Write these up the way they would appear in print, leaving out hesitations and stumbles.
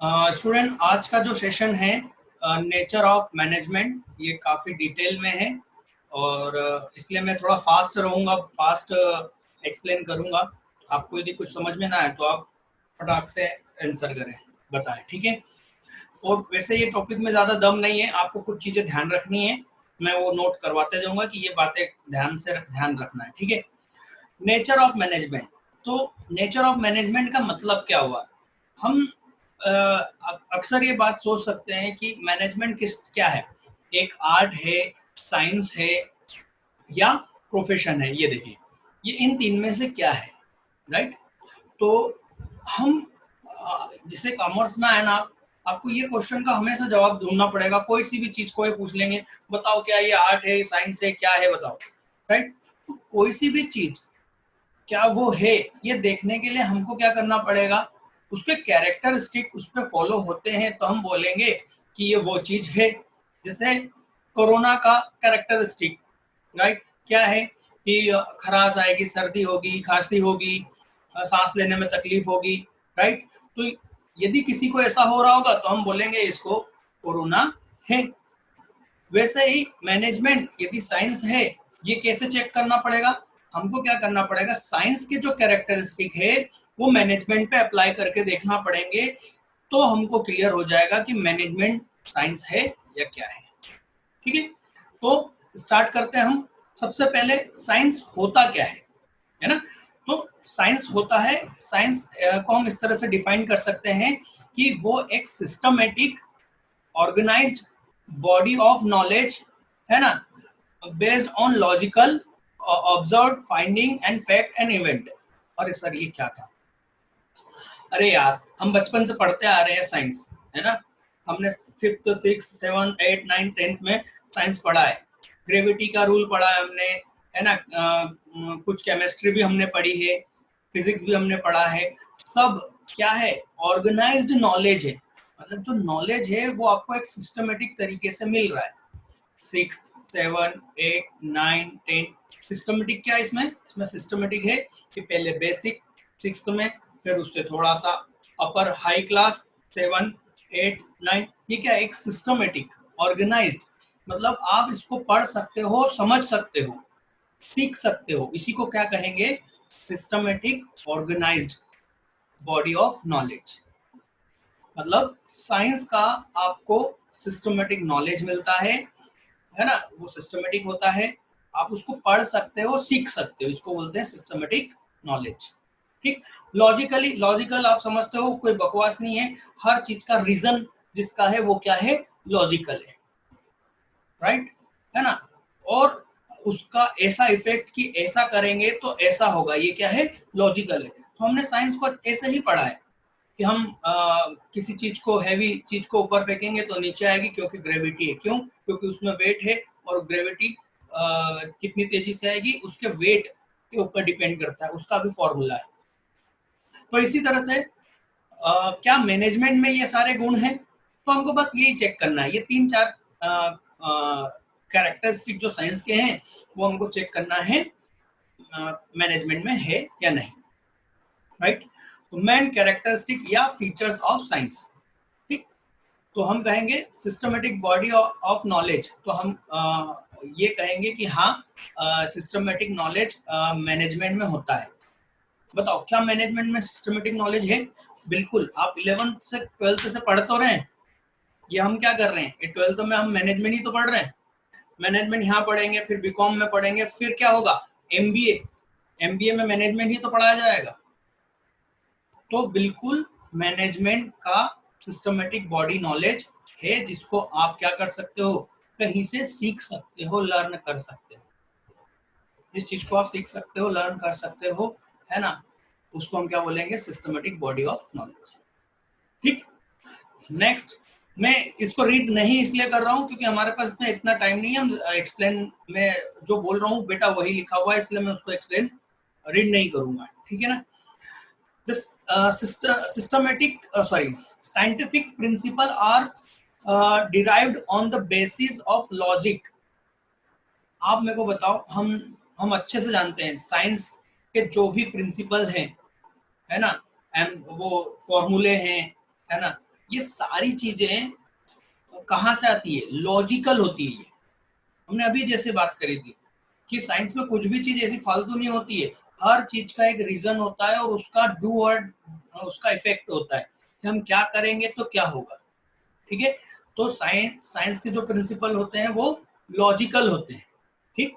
Student, आज का जो सेशन है नेचर ऑफ मैनेजमेंट, ये काफ़ी डिटेल में है और इसलिए मैं थोड़ा फास्ट रहूँगा, फास्ट एक्सप्लेन करूँगा। आपको यदि कुछ समझ में ना आए तो आप फटाक से आंसर करें, बताएं, ठीक है। और वैसे ये टॉपिक में ज़्यादा दम नहीं है, आपको कुछ चीज़ें ध्यान रखनी है, मैं वो नोट करवाते जाऊँगा कि ये बातें ध्यान रखना है, ठीक है। नेचर ऑफ मैनेजमेंट, तो नेचर ऑफ मैनेजमेंट का मतलब क्या हुआ। हम अक्सर ये बात सोच सकते हैं कि मैनेजमेंट क्या है, एक आर्ट है, साइंस है या प्रोफेशन है। ये देखिए, ये इन तीन में से क्या है, राइट। तो हम जिसे कॉमर्स में आए ना, आपको ये क्वेश्चन का हमेशा जवाब ढूंढना पड़ेगा। कोई सी भी चीज को ये पूछ लेंगे, बताओ क्या ये आर्ट है, साइंस है, क्या है, बताओ, राइट। तो कोई सी भी चीज क्या वो है, ये देखने के लिए हमको क्या करना पड़ेगा, उसके कैरेक्टरिस्टिक उस पर फॉलो होते हैं तो हम बोलेंगे कि ये वो चीज है। जैसे कोरोना का कैरेक्टरिस्टिक, राइट, क्या है कि खराश आएगी, सर्दी होगी, खांसी होगी, सांस लेने में तकलीफ होगी, राइट। तो यदि किसी को ऐसा हो रहा होगा तो हम बोलेंगे इसको कोरोना है। वैसे ही मैनेजमेंट यदि साइंस है, ये कैसे चेक करना पड़ेगा, हमको क्या करना पड़ेगा, साइंस के जो कैरेक्टरिस्टिक है वो मैनेजमेंट पे अप्लाई करके देखना पड़ेंगे, तो हमको क्लियर हो जाएगा कि मैनेजमेंट साइंस है या क्या है, ठीक है। तो स्टार्ट करते हैं हम। सबसे पहले साइंस होता क्या है ना। तो साइंस होता है, साइंस को हम इस तरह से डिफाइन कर सकते हैं कि वो एक systematic organised body of knowledge है ना, based on logical observe finding and fact and event. अरे सर, ये क्या था। अरे यार, हम बचपन से पढ़ते आ रहे हैं साइंस, है ना। हमने 5th 6th 7th 8th 9th 10th में साइंस पढ़ा है। ग्रेविटी का रूल पढ़ा है हमने, है ना। कुछ केमिस्ट्री भी हमने पढ़ी है, फिजिक्स भी हमने पढ़ा है। सब क्या है, ऑर्गेनाइज्ड नॉलेज है। मतलब जो नॉलेज है वो आपको एक सिस्टमेटिक तरीके से मिल रहा है। 6th 7th 8th 9th 10th systematic क्या है इसमें सिस्टमेटिक है कि पहले बेसिक 6th में, फिर उससे थोड़ा सा अपर high class 7th 8th 9th। ये क्या है, एक सिस्टमेटिक ऑर्गेनाइज्ड। मतलब आप इसको पढ़ सकते हो, समझ सकते हो, सीख सकते हो। इसी को क्या कहेंगे, systematic organised body of knowledge. मतलब साइंस का आपको सिस्टमेटिक नॉलेज मिलता है ना, वो सिस्टमेटिक होता है, आप उसको पढ़ सकते हो, सीख सकते हो, इसको बोलते हैं सिस्टमेटिक नॉलेज, ठीक। लॉजिकली, लॉजिकल आप समझते हो, कोई बकवास नहीं है। हर चीज का रीजन जिसका है वो क्या है, लॉजिकल है, राइट, है ना। और उसका ऐसा इफेक्ट कि ऐसा करेंगे तो ऐसा होगा, ये क्या है, लॉजिकल है। तो हमने साइंस को ऐसे ही पढ़ा है कि हम किसी चीज को, हैवी चीज को ऊपर फेंकेंगे तो नीचे आएगी, क्योंकि ग्रेविटी है। क्यों, क्योंकि उसमें वेट है, और ग्रेविटी कितनी तेजी से आएगी उसके वेट के ऊपर डिपेंड करता है, उसका भी फॉर्मूला है। तो इसी तरह से क्या मैनेजमेंट में ये सारे गुण हैं, तो हमको बस यही चेक करना है। ये 3-4 कैरेक्टरिस्टिक जो साइंस के हैं वो हमको चेक करना है मैनेजमेंट में है या नहीं, राइट। तो मेन कैरेक्टरिस्टिक या फीचर्स ऑफ साइंस, ठीक। तो हम कहेंगे सिस्टमेटिक बॉडी ऑफ नॉलेज, तो हम ये कहेंगे कि हाँ, सिस्टमेटिक नॉलेज मैनेजमेंट में होता है। बताओ, क्या मैनेजमेंट में सिस्टमेटिक नॉलेज है। बिल्कुल, आप 11th से 12th से पढ़ तो रहे हैं। ये हम क्या कर रहे हैं, 12th में हम मैनेजमेंट ही तो पढ़ रहे हैं। मैनेजमेंट यहाँ पढ़ेंगे, फिर बीकॉम में पढ़ेंगे, फिर क्या होगा, एमबीए। एमबीए में मैनेजमेंट ही तो पढ़ाया जाएगा। तो बिल्कुल मैनेजमेंट का सिस्टमेटिक बॉडी नॉलेज है, जिसको आप क्या कर सकते हो, कहीं से सीख सकते हो, लर्न कर सकते हो। जिस चीज को आप सीख सकते हो, लर्न कर सकते हो, है ना, उसको हम क्या बोलेंगे, सिस्टमेटिक बॉडी ऑफ नॉलेज, ठीक। नेक्स्ट, मैं इसको रीड नहीं इसलिए कर रहा हूँ क्योंकि हमारे पास इसमें इतना टाइम नहीं है। हम एक्सप्लेन में जो बोल रहा हूँ बेटा वही लिखा हुआ है, इसलिए मैं उसको एक्सप्लेन रीड नहीं करूंगा, ठीक है ना। This scientific principle are derived on the basis of logic। आप मेरे को बताओ, हम अच्छे से जानते हैं साइंस के जो भी प्रिंसिपल हैं, है ना, एंड वो फॉर्मूले हैं, है ना, ये सारी चीजें कहाँ से आती है? लॉजिकल होती है। ये हमने अभी जैसे बात करी थी कि साइंस में कुछ भी चीज ऐसी फालतू नहीं होती है, हर चीज का एक रीजन होता है और उसका डू और उसका इफेक्ट होता है कि हम क्या करेंगे तो क्या होगा। ठीक है, तो साइंस के जो प्रिंसिपल होते हैं वो लॉजिकल होते हैं। ठीक,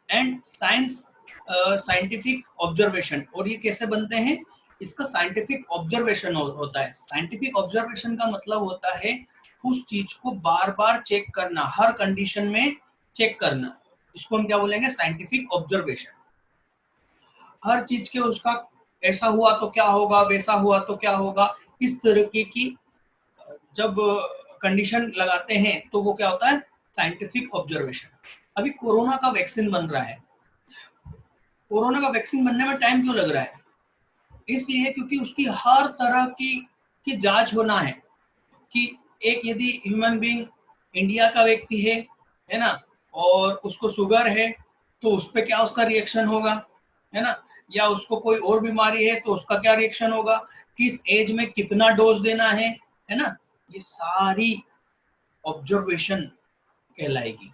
एंड साइंटिफिक ऑब्जर्वेशन, और ये कैसे बनते हैं? इसका साइंटिफिक ऑब्जर्वेशन होता है। साइंटिफिक ऑब्जर्वेशन का मतलब होता है उस चीज को बार बार चेक करना, हर कंडीशन में चेक करना। इसको हम क्या बोलेंगे? Scientific observation. हर चीज के उसका ऐसा हुआ तो क्या होगा, वैसा हुआ तो क्या होगा, इस तरीके की जब कंडीशन लगाते हैं तो वो क्या होता है? Scientific observation. अभी कोरोना का वैक्सीन बन रहा है। कोरोना का वैक्सीन बनने में टाइम क्यों लग रहा है? इसलिए क्योंकि उसकी हर तरह की जांच होना है कि एक यदि ह्यूमन बीइंग इंडिया का व्यक्ति है ना, और उसको शुगर है तो उस पर क्या उसका रिएक्शन होगा, है ना, या उसको कोई और बीमारी है तो उसका क्या रिएक्शन होगा, किस एज में कितना डोज देना है ना, ये सारी ऑब्जर्वेशन कहलाएगी,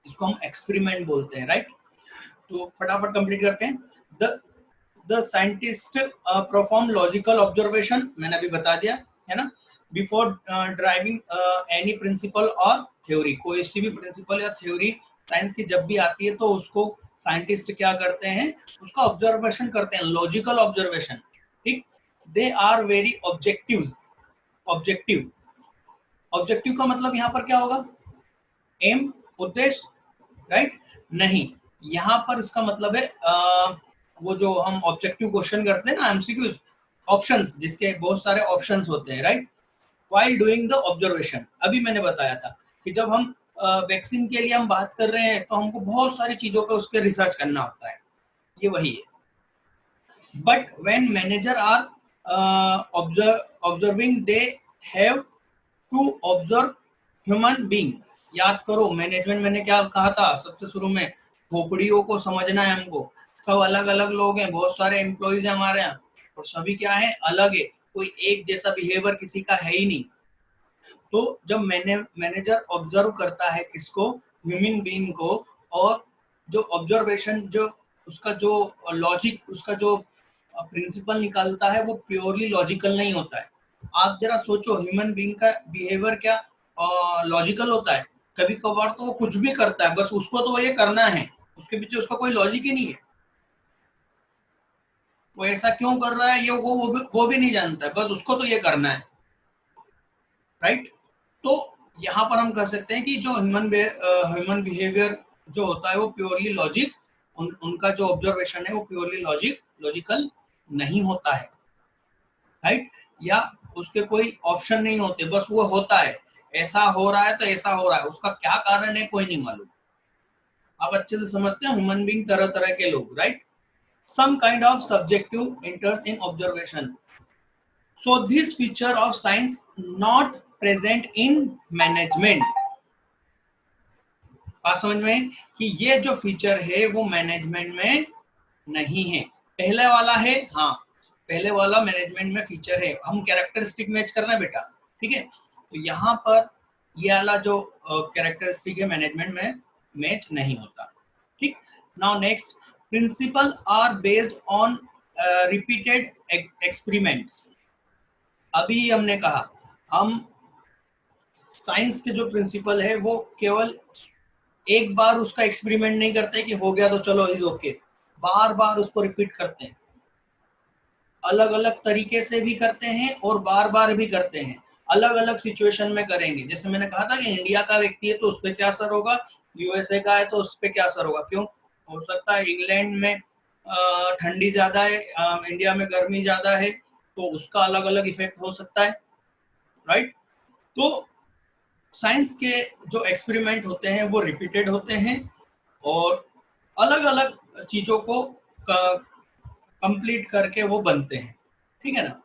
जिसको हम एक्सपेरिमेंट बोलते हैं, राइट। तो फटाफट कंप्लीट करते हैं। The the scientist perform logical observation, मैंने अभी बता दिया, है ना, बिफोर ड्राइविंग एनी प्रिंसिपल और थ्योरी। कोई सी भी प्रिंसिपल या थ्योरी साइंस की जब भी आती है तो उसको साइंटिस्ट क्या करते हैं? उसका ऑब्जर्वेशन करते हैं, लॉजिकल ऑब्जर्वेशन। ठीक, they are very objective. Objective objective का मतलब यहाँ पर क्या होगा? एम, उद्देश्य, राइट? नहीं, यहाँ पर इसका मतलब है वो जो हम ऑब्जेक्टिव क्वेश्चन करते हैं ना, एमसीक्यूज, ऑप्शंस, जिसके बहुत सारे ऑप्शंस होते हैं, right. While doing the observation, अभी मैंने बताया था कि जब हम वैक्सीन के लिए हम बात कर रहे हैं तो हमको बहुत सारी चीजों पे उसके रिसर्च करना होता है, ये वही है। But when manager are observing, they have to observe human being. याद करो, मैनेजमेंट मैंने क्या कहा था सबसे शुरू में? खोपड़ियों को समझना है हमको। सब अलग अलग लोग हैं, बहुत सारे एम्प्लॉइज हैं हमारे यहाँ, और सभी क्या है? अलग है, कोई एक जैसा बिहेवियर किसी का है ही नहीं। तो जब मैनेजर ऑब्जर्व करता है किसको? ह्यूमन बीइंग को, और जो ऑब्जर्वेशन, जो उसका जो लॉजिक, उसका जो प्रिंसिपल निकालता है वो प्योरली लॉजिकल नहीं होता है। आप जरा सोचो, ह्यूमन बीइंग का बिहेवियर क्या लॉजिकल होता है? कभी कभार तो वो कुछ भी करता है, बस उसको तो ये करना है, उसके पीछे उसका कोई लॉजिक ही नहीं है। वो ऐसा क्यों कर रहा है ये वो भी नहीं जानता है, बस उसको तो ये करना है, राइट। तो यहाँ पर हम कह सकते हैं कि जो ह्यूमन बिहेवियर जो होता है वो प्योरली लॉजिक, उनका जो ऑब्जर्वेशन है वो प्योरली लॉजिकल नहीं होता है, राइट। या उसके कोई ऑप्शन नहीं होते, बस वो होता है, ऐसा हो रहा है तो ऐसा हो रहा है, उसका क्या कारण है कोई नहीं मालूम। आप अच्छे से समझते हैं, ह्यूमन बीइंग तरह तरह के लोग, right. Some kind of subjective interest in observation, so this feature of science not present in management। बात समझ में कि ये जो फीचर है वो मैनेजमेंट में नहीं है। पहले वाला है, हाँ, पहले वाला मैनेजमेंट में फीचर है, हम कैरेक्टरिस्टिक मैच कर रहे हैं बेटा, ठीक है। तो यहाँ पर ये वाला जो कैरेक्टरिस्टिक है मैनेजमेंट में मैच नहीं होता। ठीक, now next, principle are based on repeated experiments. अभी हमने कहा, हम साइंस के जो प्रिंसिपल है वो केवल एक बार उसका एक्सपेरिमेंट नहीं करते कि हो गया तो चलो इज ओके, बार बार उसको रिपीट करते हैं, अलग अलग तरीके से भी करते हैं और बार बार भी करते हैं, अलग अलग सिचुएशन में करेंगे। जैसे मैंने कहा था कि इंडिया का व्यक्ति है तो उस पर क्या असर होगा, यूएसए का है तो उस पर क्या असर होगा। क्यों हो सकता है इंग्लैंड में ठंडी ज्यादा है, इंडिया में गर्मी ज्यादा है, तो उसका अलग अलग इफेक्ट हो सकता है, राइट। तो साइंस के जो एक्सपेरिमेंट होते हैं वो रिपीटेड होते हैं और अलग अलग चीजों को कंप्लीट करके वो बनते हैं, ठीक है ना।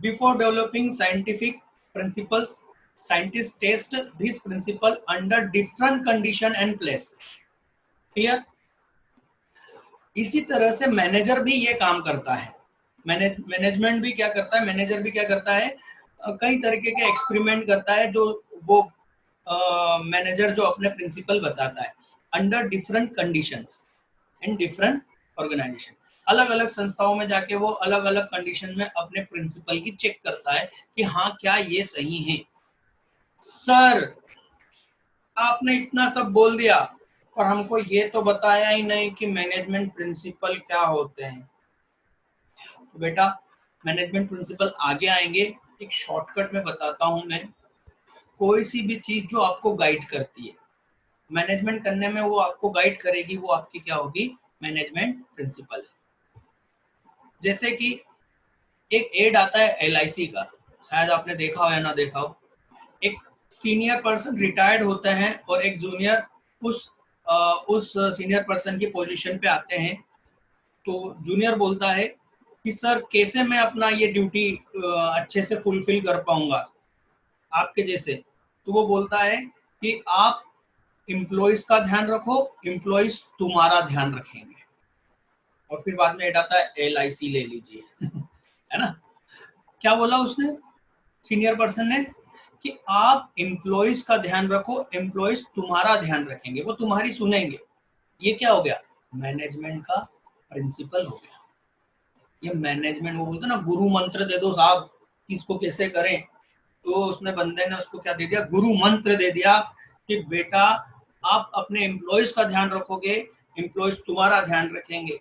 Before developing scientific principles, scientist test this principle under different condition and place. Clear? इसी तरह से मैनेजर भी ये काम करता है, मैनेजमेंट भी क्या करता है, मैनेजर भी क्या करता है, कई तरीके के एक्सपेरिमेंट करता है जो वो मैनेजर जो अपने प्रिंसिपल बताता है under different conditions in different organisation. अलग अलग संस्थाओं में जाके वो अलग अलग कंडीशन में अपने प्रिंसिपल की चेक करता है कि हाँ क्या ये सही है। सर आपने इतना सब बोल दिया पर हमको ये तो बताया ही नहीं कि मैनेजमेंट प्रिंसिपल क्या होते हैं। तो बेटा मैनेजमेंट प्रिंसिपल आगे आएंगे, एक शॉर्टकट में बताता हूं मैं। कोई सी भी चीज जो आपको गाइड करती है मैनेजमेंट करने में, वो आपको गाइड करेगी, वो आपकी क्या होगी, मैनेजमेंट प्रिंसिपल। जैसे कि एक एड आता है LIC का, शायद आपने देखा हो या ना देखा हो। एक सीनियर पर्सन रिटायर्ड होते हैं और एक जूनियर उस सीनियर पर्सन की पोजीशन पे आते हैं। तो जूनियर बोलता है कि सर कैसे मैं अपना ये ड्यूटी अच्छे से फुलफिल कर पाऊंगा आपके जैसे। तो वो बोलता है कि आप एम्प्लॉइज का ध्यान रखो, एम्प्लॉइज तुम्हारा ध्यान रखेंगे। और फिर बाद में ऐड आता है LIC ले लीजिए है ना। क्या बोला उसने, सीनियर पर्सन ने, कि आप एम्प्लॉइज का ध्यान रखो, एम्प्लॉइज तुम्हारा ध्यान रखेंगे, वो तुम्हारी सुनेंगे। ये क्या हो गया, मैनेजमेंट का प्रिंसिपल हो गया। ये मैनेजमेंट, वो बोलते ना गुरु मंत्र दे दो साहब इसको कैसे करें, तो उसने बंदे ने उसको क्या दे दिया, गुरु मंत्र दे दिया कि बेटा आप अपने एम्प्लॉइज का ध्यान रखोगे, एम्प्लॉइज तुम्हारा ध्यान रखेंगे।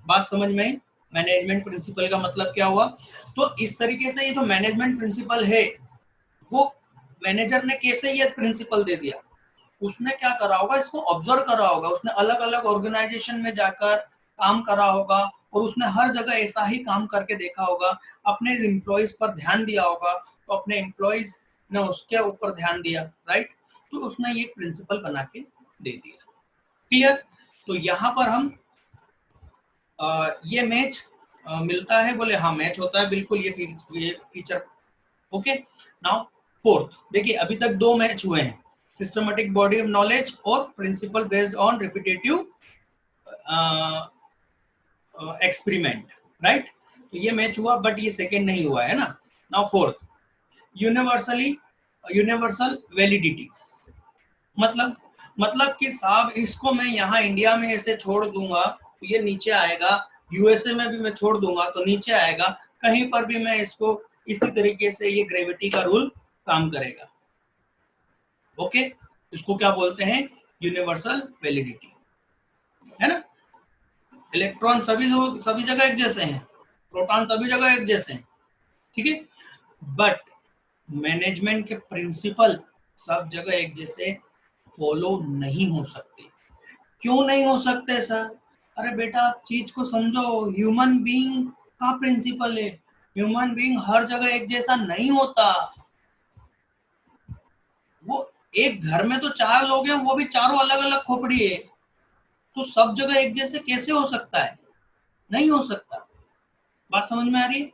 बात समझ में आई, मैनेजमेंट प्रिंसिपल का मतलब क्या हुआ। तो इस तरीके से ये जो मैनेजमेंट प्रिंसिपल है, वो मैनेजर ने कैसे ये प्रिंसिपल दे दिया, उसने क्या करा होगा, इसको ऑब्जर्व करा होगा, उसने अलग अलग ऑर्गेनाइजेशन में जाकर काम करा होगा और उसने हर जगह ऐसा ही काम करके देखा होगा, अपने एम्प्लॉइज पर ध्यान दिया होगा, तो अपने एम्प्लॉइज ने उसके ऊपर ध्यान दिया, राइट। तो उसने ये प्रिंसिपल बना के दे दिया। क्लियर। तो यहाँ पर हम ये मैच मिलता है, बोले हाँ मैच होता है बिल्कुल, ये फीचर। ओके नाउ फोर्थ, देखिए अभी तक 2 मैच हुए हैं, सिस्टमेटिक बॉडी ऑफ नॉलेज और principle based on repetitive experiment, right. तो ये मैच हुआ बट ये सेकंड नहीं हुआ है ना। Now fourth, universal validity. मतलब कि साहब इसको मैं यहाँ इंडिया में ऐसे छोड़ दूंगा तो ये नीचे आएगा, USA में भी मैं छोड़ दूंगा तो नीचे आएगा, कहीं पर भी मैं इसको इसी तरीके से ये ग्रेविटी का रूल काम करेगा। ओके, इसको क्या बोलते हैं, यूनिवर्सल वैलिडिटी, है ना। इलेक्ट्रॉन सभी जगह एक जैसे हैं, प्रोटॉन सभी जगह एक जैसे हैं, ठीक है। बट मैनेजमेंट के प्रिंसिपल सब जगह एक जैसे फॉलो नहीं हो सकते। क्यों नहीं हो सकते सर, अरे बेटा आप चीज को समझो, ह्यूमन बीइंग का प्रिंसिपल है, ह्यूमन बीइंग हर जगह एक जैसा नहीं होता। वो एक घर में तो 4 लोग हैं, वो भी चारों अलग अलग खोपड़ी है, तो सब जगह एक जैसे कैसे हो सकता है, नहीं हो सकता। बात समझ में आ रही है।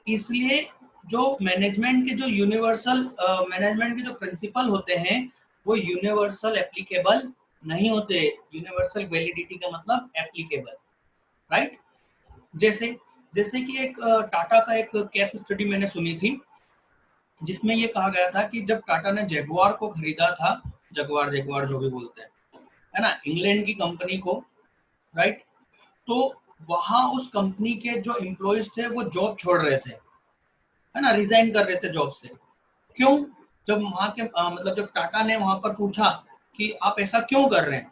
इसलिए जो मैनेजमेंट के जो यूनिवर्सल मैनेजमेंट के जो प्रिंसिपल होते हैं वो यूनिवर्सल एप्लीकेबल नहीं होते। यूनिवर्सल वैलिडिटी का मतलब एप्लीकेबल, राइट। जैसे जैसे कि एक टाटा का एक केस स्टडी मैंने सुनी थी, जिसमें ये कहा गया था कि जब टाटा ने जगुआर को खरीदा था, जगुआर जो भी बोलते हैं, है ना, इंग्लैंड की कंपनी को, राइट। तो वहां उस कंपनी के जो एम्प्लॉयज थे वो जॉब छोड़ रहे थे, है ना, रिजाइन कर रहे थे जॉब से। क्यों, जब वहां के मतलब जब टाटा ने वहां पर पूछा कि आप ऐसा क्यों कर रहे हैं,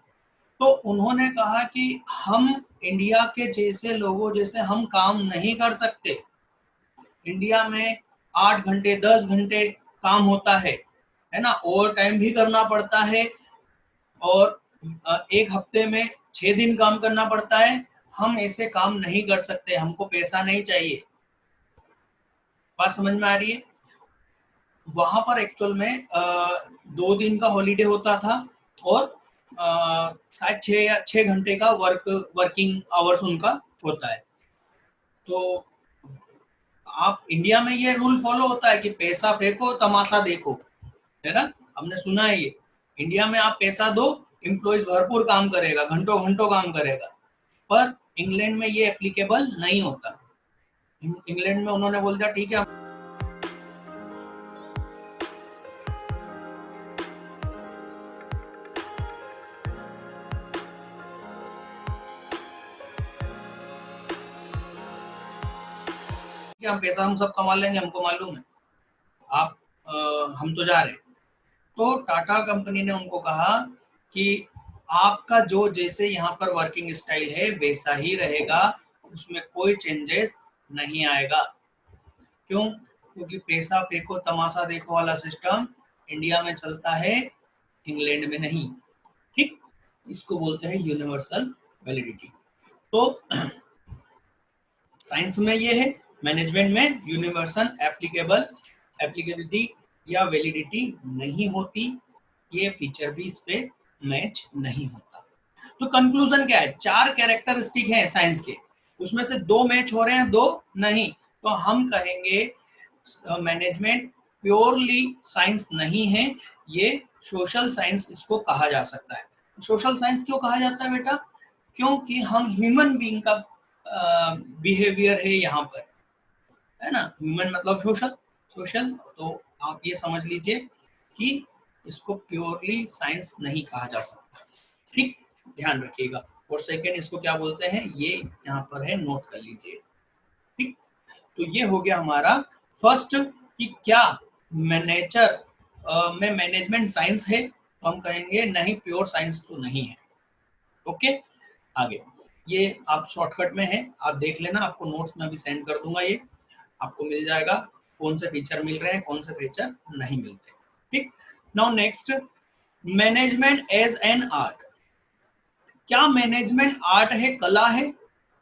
तो उन्होंने कहा कि हम इंडिया के जैसे लोगों जैसे हम काम नहीं कर सकते। इंडिया में 8 घंटे 10 घंटे काम होता है ना, ओवर टाइम भी करना पड़ता है, और एक हफ्ते में 6 दिन काम करना पड़ता है। हम ऐसे काम नहीं कर सकते, हमको पैसा नहीं चाहिए। बात समझ में आ रही है। वहां पर एक्चुअल में 2 दिन का हॉलीडे होता था और शायद 6 घंटे का वर्किंग आवर्स उनका होता है। तो आप इंडिया में ये रूल फॉलो होता है कि पैसा फेंको तमाशा देखो, है ना, हमने सुना है ये। इंडिया में आप पैसा दो, एम्प्लॉइज भरपूर काम करेगा, घंटों घंटों काम करेगा। पर इंग्लैंड में ये एप्लीकेबल नहीं होता। इंग्लैंड में उन्होंने बोल दिया ठीक है कि हम पैसा हम सब कमा लेंगे, हमको मालूम है, आप हम तो जा रहे हैं। तो टाटा कंपनी ने उनको कहा कि आपका जो जैसे यहाँ पर वर्किंग स्टाइल है वैसा ही रहेगा, उसमें कोई चेंजेस नहीं आएगा। क्यों? क्योंकि पैसा फेंको तमाशा देखो वाला सिस्टम इंडिया में चलता है, इंग्लैंड में नहीं। ठीक, इसको बोलते हैं यूनिवर्सल वैलिडिटी। तो साइंस में ये है, मैनेजमेंट में यूनिवर्सल एप्लीकेबिलिटी या वैलिडिटी नहीं होती, ये फीचर भी इस पे मैच नहीं होता। तो कंक्लूजन क्या है? 4 कैरेक्टरिस्टिक हैं साइंस के, उसमें से 2 मैच हो रहे हैं, 2 नहीं। तो हम कहेंगे मैनेजमेंट प्योरली साइंस नहीं है, ये सोशल साइंस इसको कहा जा सकता है। सोशल साइंस क्यों कहा जाता है बेटा? क्योंकि हम ह्यूमन बीइंग का बिहेवियर है यहाँ पर, है ना। ह्यूमन मतलब सोशल। तो आप ये समझ लीजिए कि इसको प्योरली साइंस नहीं कहा जा सकता। ठीक, ध्यान रखिएगा। और सेकंड, इसको क्या बोलते हैं, ये यहाँ पर है, नोट कर लीजिए। ठीक, तो ये हो गया हमारा फर्स्ट कि क्या नेचर में मैनेजमेंट साइंस है, तो हम कहेंगे नहीं, प्योर साइंस तो नहीं है। ओके, आगे ये आप शॉर्टकट में है, आप देख लेना, आपको नोट्स में भी सेंड कर दूंगा, ये आपको मिल जाएगा कौन से फीचर मिल रहे हैं, कौन से फीचर नहीं मिलते। ठीक, now next, management as an art. क्या मैनेजमेंट आर्ट है, कला है?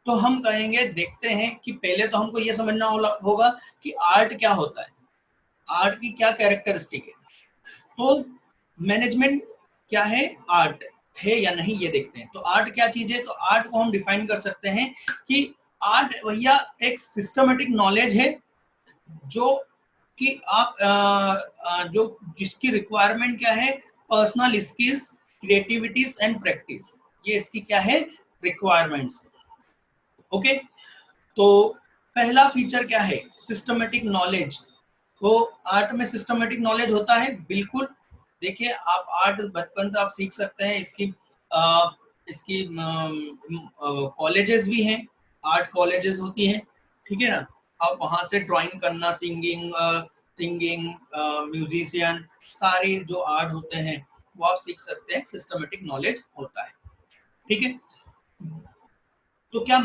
तो हम कहेंगे, देखते हैं कि पहले तो हमको ये समझना होगा कि आर्ट क्या होता है, आर्ट की क्या कैरेक्टरिस्टिक है। तो मैनेजमेंट क्या है, आर्ट है या नहीं, ये देखते हैं। तो आर्ट क्या चीज है? तो आर्ट को हम डिफाइन कर सकते हैं कि आर्ट भैया एक सिस्टमेटिक नॉलेज है, जो कि आप जो जिसकी रिक्वायरमेंट क्या है, पर्सनल स्किल्स, क्रिएटिविटीज एंड प्रैक्टिस, ये इसकी क्या है, रिक्वायरमेंट्स। ओके, तो पहला फीचर क्या है, सिस्टमेटिक नॉलेज। तो आर्ट में सिस्टमेटिक नॉलेज होता है, बिल्कुल। देखिए, आप आर्ट बचपन से आप सीख सकते हैं, इसकी कॉलेजेस भी हैं, आर्ट कॉलेजेस होती हैं, ठीक है ना। आप वहां से ड्राइंग करना, सिंगिंग, म्यूजिशियन, सारे जो आर्ट होते हैं वो आप सीख सकते हैं, सिस्टमेटिक नॉलेज होता है। ठीक है, तो क्या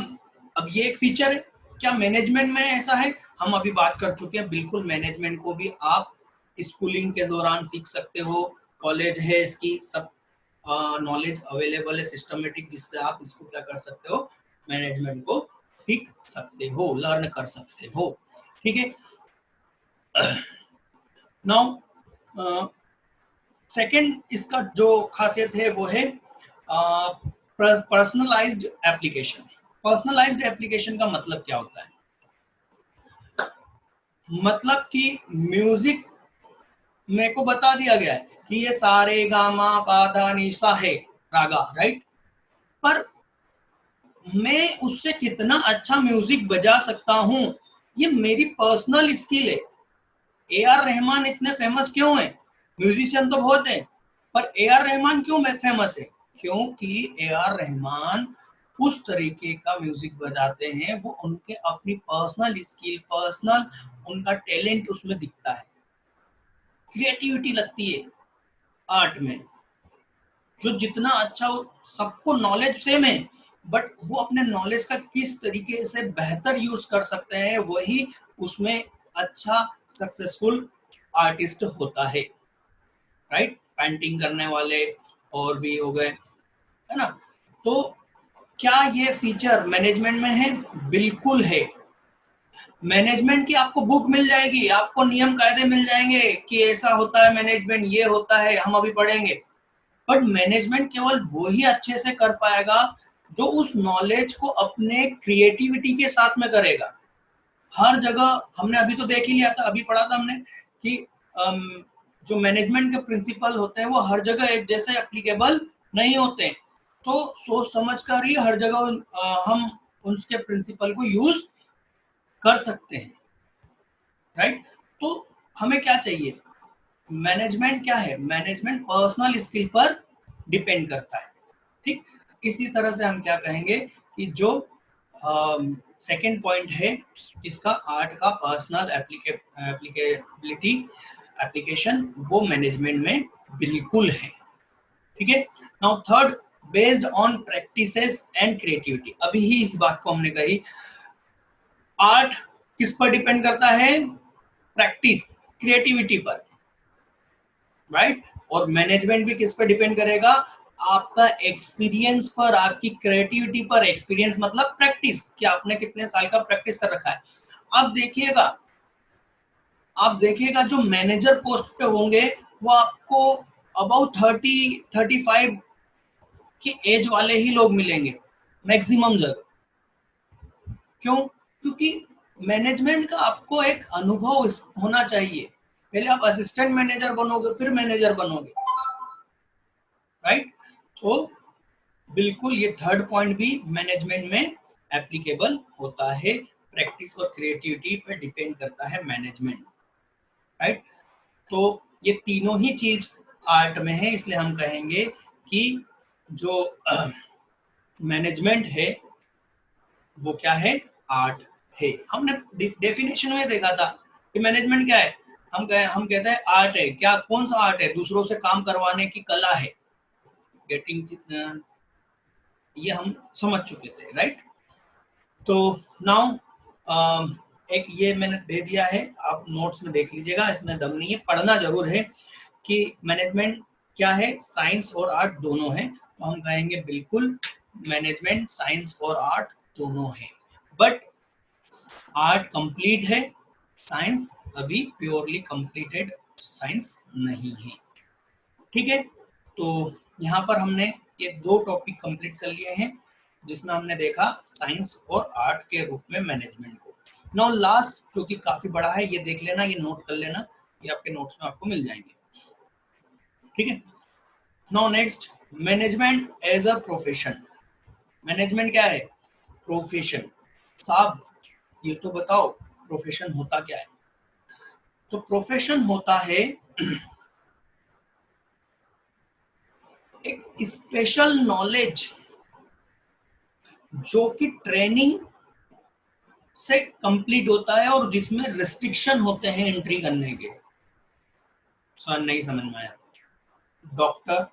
अब ये एक फीचर है, क्या मैनेजमेंट में ऐसा है? हम अभी बात कर चुके हैं, बिल्कुल मैनेजमेंट को भी आप स्कूलिंग के दौरान सीख सकते हो, कॉलेज है, इसकी सब नॉलेज अवेलेबल है सिस्टमेटिक, जिससे आप इसको क्या कर सकते हो, मैनेजमेंट को सीख सकते हो, लर्न कर सकते हो। ठीक है, नाउ सेकंड इसका जो खासियत है वो है पर्सनलाइज्ड एप्लीकेशन। पर्सनलाइज्ड एप्लीकेशन का मतलब क्या होता है? मतलब कि म्यूजिक मेरे को बता दिया गया है कि ये सारे गामा पाधा निशा है, रागा, राइट। पर मैं उससे कितना अच्छा म्यूजिक बजा सकता हूँ, ये मेरी पर्सनल स्किल है। ए आर रहमान इतने फेमस क्यों है? म्यूजिशियन तो बहुत है, पर ए आर रहमान क्यों फेमस है? क्योंकि ए आर रहमान उस तरीके का म्यूजिक बजाते हैं, वो उनके अपनी पर्सनल स्किल, पर्सनल उनका टैलेंट उसमें दिखता है, क्रिएटिविटी लगती है आर्ट में। जो जितना अच्छा, सबको नॉलेज सेम है, बट वो अपने नॉलेज का किस तरीके से बेहतर यूज कर सकते हैं, वही उसमें अच्छा सक्सेसफुल आर्टिस्ट होता है, राइट। पेंटिंग करने वाले और भी हो गए, है ना। तो क्या ये फीचर मैनेजमेंट में है? बिल्कुल है। मैनेजमेंट की आपको बुक मिल जाएगी, आपको नियम कायदे मिल जाएंगे कि ऐसा होता है मैनेजमेंट, ये होता है, हम अभी पढ़ेंगे। बट मैनेजमेंट केवल वो ही अच्छे से कर पाएगा जो उस नॉलेज को अपने क्रिएटिविटी के साथ में करेगा। हर जगह हमने अभी तो देख ही लिया था, अभी पढ़ा था हमने कि जो मैनेजमेंट के प्रिंसिपल होते हैं वो हर जगह एक जैसे एप्लीकेबल नहीं होते। तो सोच समझ कर ही हर जगह हम उसके प्रिंसिपल को यूज कर सकते हैं, राइट। तो हमें क्या चाहिए? मैनेजमेंट क्या है? मैनेजमेंट पर्सनल स्किल पर डिपेंड करता है, ठीक। इसी तरह से हम क्या कहेंगे कि जो सेकंड पॉइंट है इसका आर्ट का पर्सनल एप्लीकेबिलिटी एप्लीकेशन, वो मैनेजमेंट में बिल्कुल है। ठीक है। Now third, based on practices and creativity. अभी ही इस बात को हमने कही, आर्ट किस पर डिपेंड करता है? प्रैक्टिस, क्रिएटिविटी पर, राइट। और मैनेजमेंट भी किस पर डिपेंड करेगा? आपका एक्सपीरियंस पर, आपकी क्रिएटिविटी पर। एक्सपीरियंस मतलब प्रैक्टिस, कि आपने कितने साल का प्रैक्टिस कर रखा है। आप देखिएगा जो मैनेजर पोस्ट पे होंगे वो आपको अबाउट 30-35 की एज वाले ही लोग मिलेंगे मैक्सिमम जगह। क्यों? क्योंकि मैनेजमेंट का आपको एक अनुभव होना चाहिए। पहले आप असिस्टेंट मैनेजर बनोगे, फिर मैनेजर बनोगे, राइट। तो बिल्कुल ये थर्ड पॉइंट भी मैनेजमेंट में एप्लीकेबल होता है। प्रैक्टिस और क्रिएटिविटी पे डिपेंड करता है मैनेजमेंट, राइट। तो ये तीनों ही चीज आर्ट में है, इसलिए हम कहेंगे कि जो मैनेजमेंट है वो क्या है? आर्ट है। हमने डेफिनेशन में देखा था कि मैनेजमेंट क्या है। हम कहते हैं आर्ट है। क्या? कौन सा आर्ट है? दूसरों से काम करवाने की कला है। गेटिंग, ये हम समझ चुके थे, राइट। तो नाउ एक ये मैंने दे दिया है, आप नोट्स में देख लीजिएगा, इसमें दम नहीं है, पढ़ना जरूर है कि मैनेजमेंट क्या है। साइंस और आर्ट दोनों है। तो हम कहेंगे बिल्कुल मैनेजमेंट साइंस और आर्ट दोनों है, बट आर्ट कंप्लीट है, साइंस अभी प्योरली कंप्लीटेड साइंस नहीं है। ठीक है। तो यहाँ पर हमने ये दो टॉपिक कंप्लीट कर लिए हैं, जिसमें हमने देखा साइंस और आर्ट के रूप में मैनेजमेंट को। नाउ लास्ट, जो कि काफी बड़ा है, ये देख लेना, ये नोट कर लेना, ये आपके नोट्स में आपको मिल जाएंगे। ठीक है। Now next, management as a profession. Management क्या है? प्रोफेशन। साहब ये तो बताओ प्रोफेशन होता क्या है? तो प्रोफेशन होता है एक स्पेशल नॉलेज जो कि ट्रेनिंग से कंप्लीट होता है और जिसमें रिस्ट्रिक्शन होते हैं एंट्री करने के। सर नहीं समझ में आया। Doctor,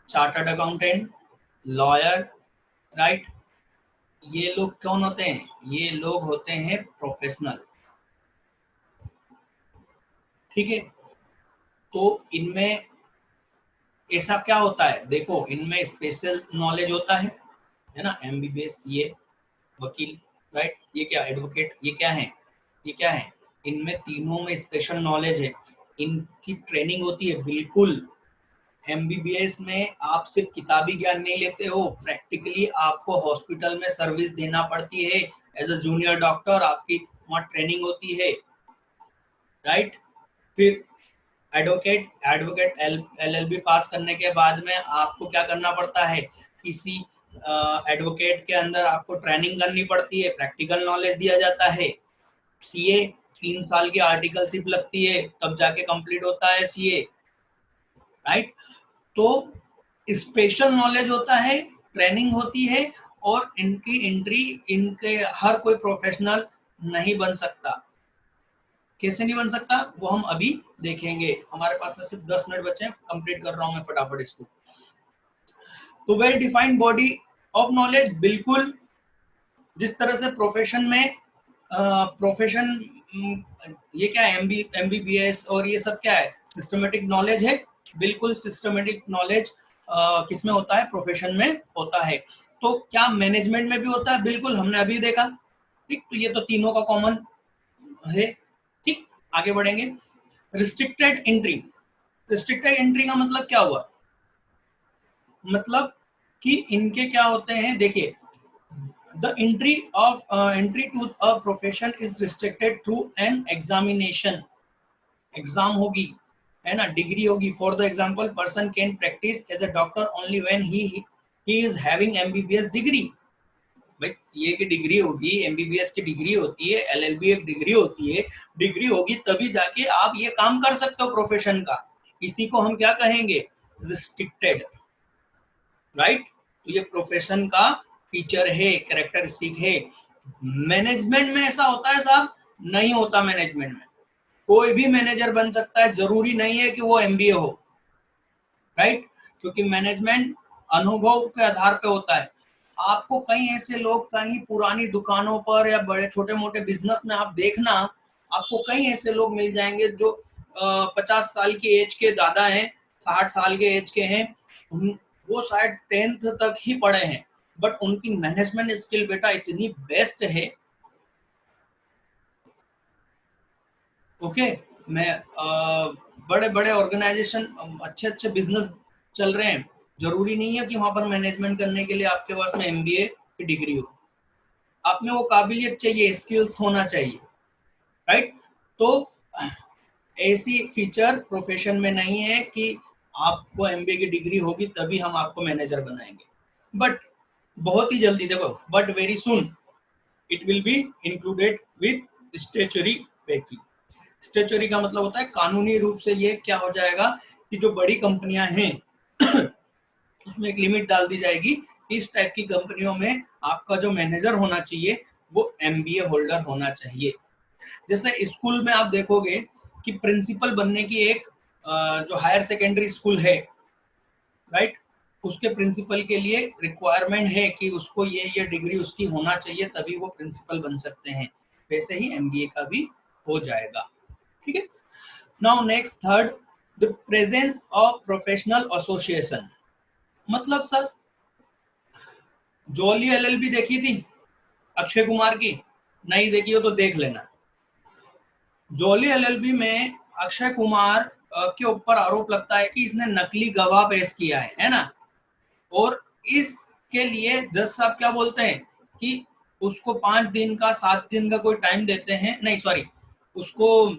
chartered accountant, lawyer, right, ये लोग कौन होते हैं? ये लोग होते हैं प्रोफेशनल। ठीक है। तो इनमें ऐसा क्या होता है? देखो, इनमें स्पेशल नॉलेज होता है ना। एमबीबीएस, ये वकील, राइट, ये क्या एडवोकेट, ये क्या है? ये क्या है? इनमें तीनों में स्पेशल नॉलेज है, इनकी ट्रेनिंग होती है। बिल्कुल एमबीबीएस में आप सिर्फ किताबी ज्ञान नहीं लेते हो, प्रैक्टिकली आपको हॉस्पिटल में सर्विस देना पड़ती है। एज अ जूनियर डॉक्टर आपकी वहाँ ट्रेनिंग होती है, राइट। फिर एडवोकेट एलएलबी पास करने के बाद में आपको क्या करना पड़ता है? किसी एडवोकेट के अंदर आपको ट्रेनिंग करनी पड़ती है, प्रैक्टिकल नॉलेज दिया जाता है। सीए 3 साल की आर्टिकलशिप लगती है, तब जाके कंप्लीट होता है सीए, राइट। तो स्पेशल नॉलेज होता है, ट्रेनिंग होती है, और इनकी एंट्री, इनके हर कोई प्रोफेशनल नहीं बन सकता। कैसे नहीं बन सकता वो हम अभी देखेंगे। हमारे पास में सिर्फ 10 मिनट बचे हैं, कंप्लीट कर रहा हूं मैं फटाफट इसको। तो well defined body of knowledge, बिल्कुल जिस तरह से प्रोफेशन में प्रोफेशन, ये क्या है? एमबीबीएस और ये सब क्या है? सिस्टमेटिक नॉलेज है। बिल्कुल सिस्टमेटिक नॉलेज किसमें होता है? प्रोफेशन में होता है। तो क्या मैनेजमेंट में भी होता है? बिल्कुल, हमने अभी देखा। ठीक, तो ये तो तीनों का कॉमन है। ठीक, आगे बढ़ेंगे। Restricted entry. रिस्ट्रिक्टेड एंट्री का मतलब क्या हुआ? मतलब कि इनके क्या होते हैं, देखिए, the entry to a profession is restricted through an examination। Exam होगी, है ना, डिग्री होगी। For the example, person can practise as a doctor only when he is having MBBS degree. भाई सीए की डिग्री होगी, एमबीबीएस की degree होती है, एलएलबी एक डिग्री होती है। डिग्री होगी तभी जाके आप ये काम कर सकते हो प्रोफेशन का। इसी को हम क्या कहेंगे? Restricted, right. तो ये प्रोफेशन का फीचर है, कैरेक्टरिस्टिक है। मैनेजमेंट में ऐसा होता है साहब? नहीं होता। मैनेजमेंट में कोई भी मैनेजर बन सकता है, जरूरी नहीं है कि वो एमबीए हो, राइट? क्योंकि मैनेजमेंट अनुभव के आधार पे होता है। आपको कई ऐसे लोग कहीं पुरानी दुकानों पर या बड़े छोटे मोटे बिजनेस में आप देखना, आपको कई ऐसे लोग मिल जाएंगे जो 50 साल की एज के दादा हैं, 60 साल के एज के हैं, वो शायद 10th तक ही पढ़े हैं, बट उनकी मैनेजमेंट स्किल बेटा इतनी बेस्ट है। ओके, मैं बड़े बड़े ऑर्गेनाइजेशन, अच्छे अच्छे बिजनेस चल रहे हैं, जरूरी नहीं है कि वहां पर मैनेजमेंट करने के लिए आपके पास में एमबीए की डिग्री हो। आप में वो काबिलियत चाहिए, स्किल्स होना चाहिए, राइट? तो ऐसी फीचर प्रोफेशन में नहीं है कि आपको एमबीए की डिग्री होगी तभी हम आपको मैनेजर बनाएंगे, बट बहुत ही जल्दी, देखो, but very soon it will be included with statutory पैकी। स्टेचुरी का मतलब होता है कानूनी रूप से ये क्या हो जाएगा कि जो बड़ी कंपनियां हैं उसमें एक लिमिट डाल दी जाएगी कि इस टाइप की कंपनियों में आपका जो मैनेजर होना चाहिए वो एमबीए होल्डर होना चाहिए। जैसे स्कूल में आप देखोगे कि प्रिंसिपल बनने की एक जो हायर सेकेंडरी स्कूल है, राइट, उसके प्रिंसिपल के लिए रिक्वायरमेंट है कि उसको ये डिग्री उसकी होना चाहिए तभी वो प्रिंसिपल बन सकते हैं। वैसे ही एमबीए का भी हो जाएगा, ठीक है? Now next third, the presence of professional association. मतलब सर, जॉली एलएलबी देखी थी अक्षय कुमार की? नहीं देखी हो तो देख लेना। जॉली एलएलबी में अक्षय कुमार के ऊपर आरोप लगता है कि इसने नकली गवाह पेश किया है ना? और इसके लिए जज साहब क्या बोलते हैं कि उसको 5 दिन का 7 दिन का कोई टाइम देते हैं, नहीं सॉरी, उसको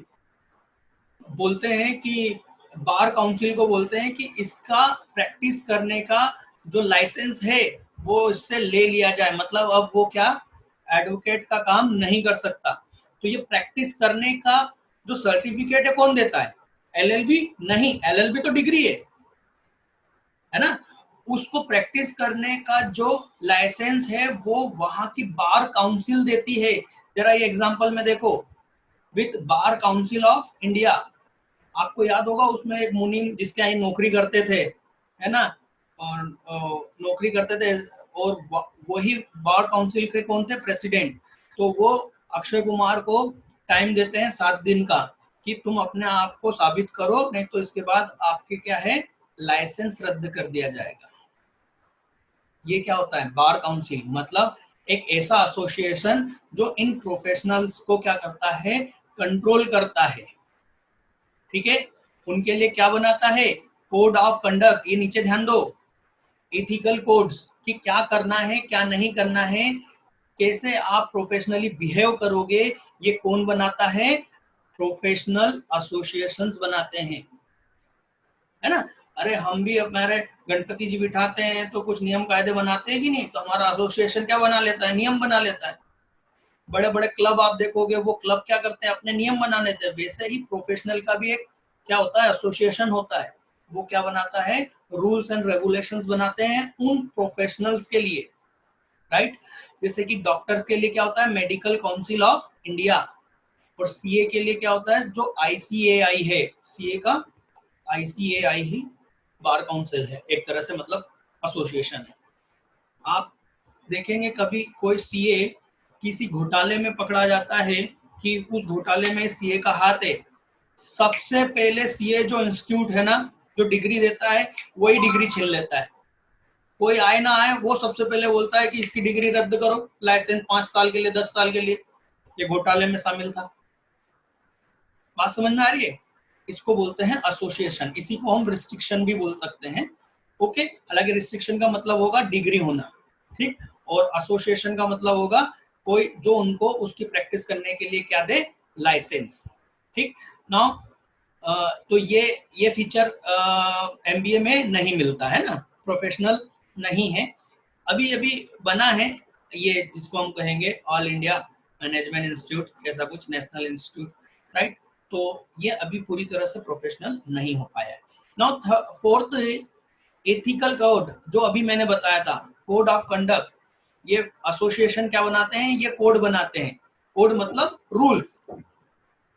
बोलते हैं कि बार काउंसिल को बोलते हैं कि इसका प्रैक्टिस करने का जो लाइसेंस है वो इससे ले लिया जाए। मतलब अब वो क्या, एडवोकेट का काम नहीं कर सकता। तो ये प्रैक्टिस करने का जो सर्टिफिकेट है कौन देता है? एलएलबी? नहीं, एलएलबी तो डिग्री है ना? उसको प्रैक्टिस करने का जो लाइसेंस है वो वहां की बार काउंसिल देती है। जरा ये एग्जांपल में देखो, with bar council of India. आपको याद होगा उसमें एक मुनीम जिसके यहाँ नौकरी करते थे, है ना? और नौकरी करते थे, और वही बार काउंसिल के कौन थे? प्रेसिडेंट। तो वो अक्षय कुमार को टाइम देते हैं 7 दिन का कि तुम अपने आप को साबित करो, नहीं तो इसके बाद आपके क्या है, लाइसेंस रद्द कर दिया जाएगा। ये क्या होता है? बार काउंसिल मतलब एक ऐसा एसोसिएशन जो इन प्रोफेशनल्स को क्या करता है, कंट्रोल करता है, ठीक है? उनके लिए क्या बनाता है? Code of conduct. ये नीचे ध्यान दो, एथिकल कोड्स कि क्या करना है क्या नहीं करना है, कैसे आप प्रोफेशनली बिहेव करोगे, ये कौन बनाता है? प्रोफेशनल एसोसिएशंस बनाते हैं, है ना? अरे हम भी हमारे गणपति जी बिठाते हैं तो कुछ नियम कायदे बनाते हैं कि नहीं? तो हमारा एसोसिएशन क्या बना लेता है? नियम बना लेता है। बड़े बड़े क्लब आप देखोगे, वो क्लब क्या करते हैं? अपने नियम बना लेते हैं। वैसे ही प्रोफेशनल का भी एक क्या होता है? एसोसिएशन होता है। वो क्या बनाता है? रूल्स एंड रेगुलेशंस बनाते हैं उन प्रोफेशनल्स के लिए, राइट? जैसे कि डॉक्टर्स के लिए क्या होता है? Medical council of India. और सीए के लिए क्या होता है? जो आईसीएआई है, सीए का आईसीएआई ही बार काउंसिल है एक तरह से, मतलब एसोसिएशन है। आप देखेंगे कभी कोई सीए किसी घोटाले में पकड़ा जाता है कि उस घोटाले में सीए का हाथ है, सबसे पहले सीए जो इंस्टीट्यूट है ना, जो डिग्री देता है, वही डिग्री छीन लेता है। कोई आए ना आए, वो सबसे पहले बोलता है कि इसकी डिग्री रद्द करो, लाइसेंस 5 साल के लिए, 10 साल के लिए, ये घोटाले में शामिल था। बात समझ में आ रही है? इसको बोलते हैं एसोसिएशन। इसी को हम रिस्ट्रिक्शन भी बोल सकते हैं। ओके, हालांकि रिस्ट्रिक्शन का मतलब होगा डिग्री होना, ठीक, और एसोसिएशन का मतलब होगा कोई जो उनको उसकी प्रैक्टिस करने के लिए क्या दे, लाइसेंस, ठीक। नाउ तो ये फीचर एमबीए में नहीं मिलता है ना, प्रोफेशनल नहीं है। अभी अभी बना है ये, जिसको हम कहेंगे ऑल इंडिया मैनेजमेंट इंस्टीट्यूट, ऐसा कुछ नेशनल इंस्टीट्यूट, राइट? तो ये अभी पूरी तरह से प्रोफेशनल नहीं हो पाया है। नाउ फोर्थ, एथिकल कोड, जो अभी मैंने बताया था, कोड ऑफ कंडक्ट। ये एसोसिएशन क्या बनाते हैं, ये कोड बनाते हैं। कोड मतलब रूल्स।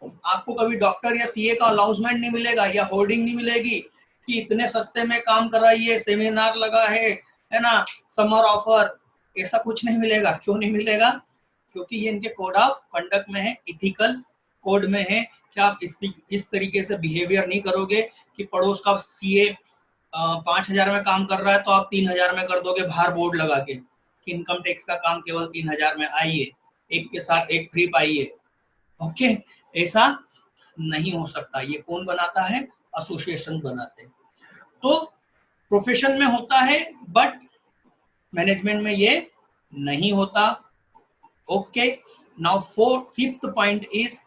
आपको कभी डॉक्टर या सीए का अनाउंसमेंट नहीं मिलेगा या होर्डिंग नहीं मिलेगी कि इतने सस्ते में काम कराइए, सेमिनार लगा है ना, समर ऑफर, ऐसा कुछ नहीं मिलेगा। क्यों नहीं मिलेगा? क्योंकि ये इनके कोड ऑफ कंडक्ट में है, इथिकल कोड में है कि आप इस तरीके से बिहेवियर नहीं करोगे कि पड़ोस का सीए 5,000 में काम कर रहा है तो आप 3,000 में कर दोगे बाहर बोर्ड लगा के कि इनकम टैक्स का काम केवल 3,000 में, आइए एक के साथ एक फ्री पाइए। ओके, ऐसा नहीं हो सकता। ये कौन बनाता है? एसोसिएशन बनाते हैं। तो प्रोफेशन में होता है बट मैनेजमेंट में ये नहीं होता। Okay, now fifth point is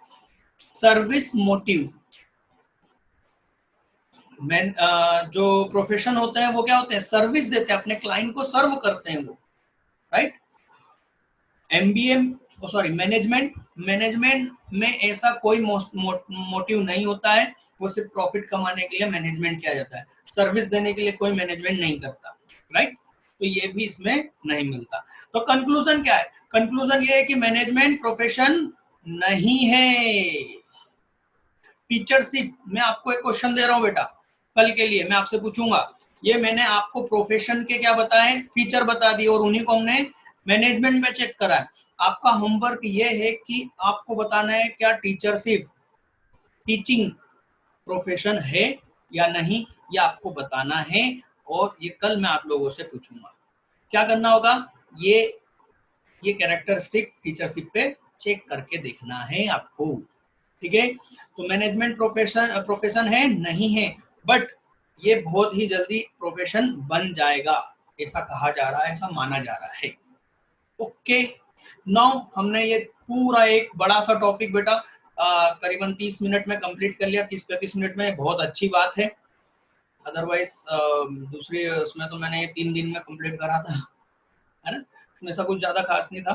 service motive. जो प्रोफेशन होते हैं वो क्या होते हैं? सर्विस देते हैं, अपने क्लाइंट को सर्व करते हैं वो, राइट। एमबीए सॉरी मैनेजमेंट में ऐसा कोई मोटिव नहीं होता है। वो सिर्फ प्रॉफिट कमाने के लिए मैनेजमेंट किया जाता है, सर्विस देने के लिए कोई मैनेजमेंट नहीं करता, राइट। तो ये भी इसमें नहीं मिलता। तो कंक्लूजन क्या है? कंक्लूजन ये है कि मैनेजमेंट प्रोफेशन नहीं है। टीचरशिप, मैं आपको एक क्वेश्चन दे रहा हूँ बेटा, कल के लिए मैं आपसे पूछूंगा। ये मैंने आपको प्रोफेशन के क्या बताए, फीचर बता दिए, और उन्हीं को हमने मैनेजमेंट में चेक करा है। आपका होमवर्क ये है कि आपको बताना है क्या टीचरशिप, टीचिंग प्रोफेशन है या नहीं, ये आपको बताना है। और ये कल मैं आप लोगों से पूछूंगा। क्या करना होगा? ये कैरेक्टरिस्टिक टीचरशिप पे चेक करके देखना है आपको, ठीक है। तो मैनेजमेंट प्रोफेशन है नहीं है, बट ये बहुत ही जल्दी प्रोफेशन बन जाएगा, ऐसा कहा जा रहा है, ऐसा माना जा रहा है। ओके, नाउ हमने ये पूरा एक बड़ा सा टॉपिक बेटा करीबन 30 मिनट में कंप्लीट कर लिया। 30-35 मिनट में बहुत अच्छी बात है। अदरवाइज दूसरी उसमें तो मैंने ये 3 दिन में कंप्लीट करा था, है ना, ऐसा कुछ ज्यादा खास नहीं था।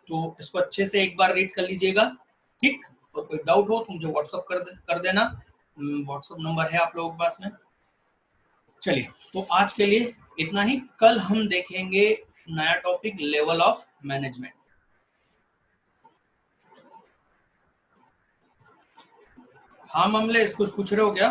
तो इसको अच्छे से एक बार रीड कर लीजिएगा, ठीक। और कोई डाउट हो तो मुझे व्हाट्सअप कर देना। व्हाट्सअप नंबर है आप लोगों के पास में। चलिए, तो आज के लिए इतना ही। कल हम देखेंगे नया टॉपिक, लेवल ऑफ मैनेजमेंट। हाँ मामले, कुछ पूछ रहे हो क्या?